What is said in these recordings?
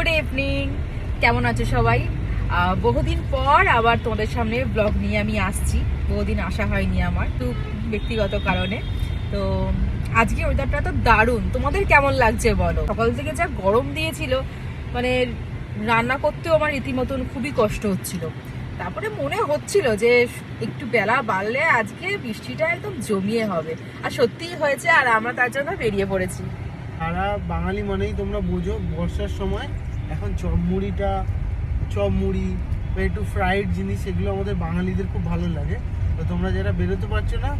Good evening, কেমন আছো সবাই? বহুদিন পর আবার তোমাদের সামনে ব্লগ নিয়ে আমি আসছি। বহুদিন আসা হয়নি আমার একটু ব্যক্তিগত কারণে। তো আজকে ওয়েদারটা তো দারুণ। তোমাদের কেমন লাগছে বলো? সকাল থেকে যা গরম দিয়েছিল, মানে রান্না করতেও আমার রীতিমতন খুবই কষ্ট হচ্ছিল। তারপরে মনে হচ্ছিল যে একটু বেলা বাড়লে আজকে বৃষ্টিটা একদম জমিয়ে হবে, আর সত্যিই হয়েছে। আর আমরা তার জন্য বেরিয়ে পড়েছি। সারা বাঙালি মানেই তোমরা বোঝো বর্ষার সময় এখন চপ মুড়ি বা একটু ফ্রাইড জিনিস, এগুলো আমাদের বাঙালিদের খুব ভালো লাগে। তো তোমরা যারা বেরোতে পারছো না,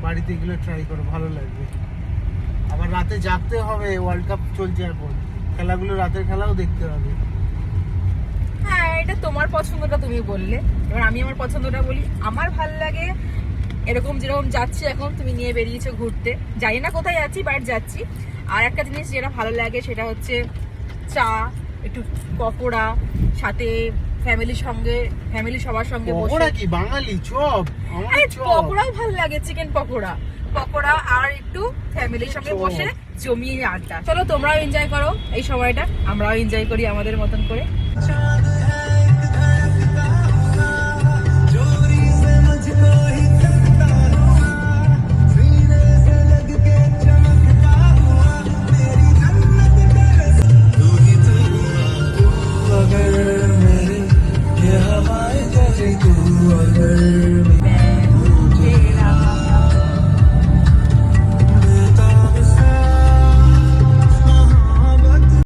বাড়িতে এগুলো ট্রাই করো, ভালো লাগবে। আবার রাতে জাগতে হবে, ওয়ার্ল্ড কাপ চলছে এখন, খেলাগুলো রাতের খেলাও দেখতে হবে। হ্যাঁ, এটা তোমার পছন্দটা তুমি বললে, এবার আমি আমার পছন্দটা বলি। আমার ভাল লাগে এরকম যেরকম যাচ্ছি এখন, তুমি নিয়ে বেরিয়েছো ঘুরতে, জানি না কোথায় যাচ্ছি, বাট যাচ্ছি। আর একটা জিনিস যেটা ভালো লাগে সেটা হচ্ছে চা, একটু পকোড়া, সাথে ফ্যামিলি সবার সঙ্গে বসে। পকোড়া কি বাঙালি চপ? আমার চপ পকোড়াও ভালো লাগে, চিকেন পকোড়া আর একটু ফ্যামিলির সঙ্গে বসে জমিয়ে আড্ডা। চলো তোমরাও এনজয় করো এই সময়টা, আমরাও এনজয় করি আমাদের মতন করে।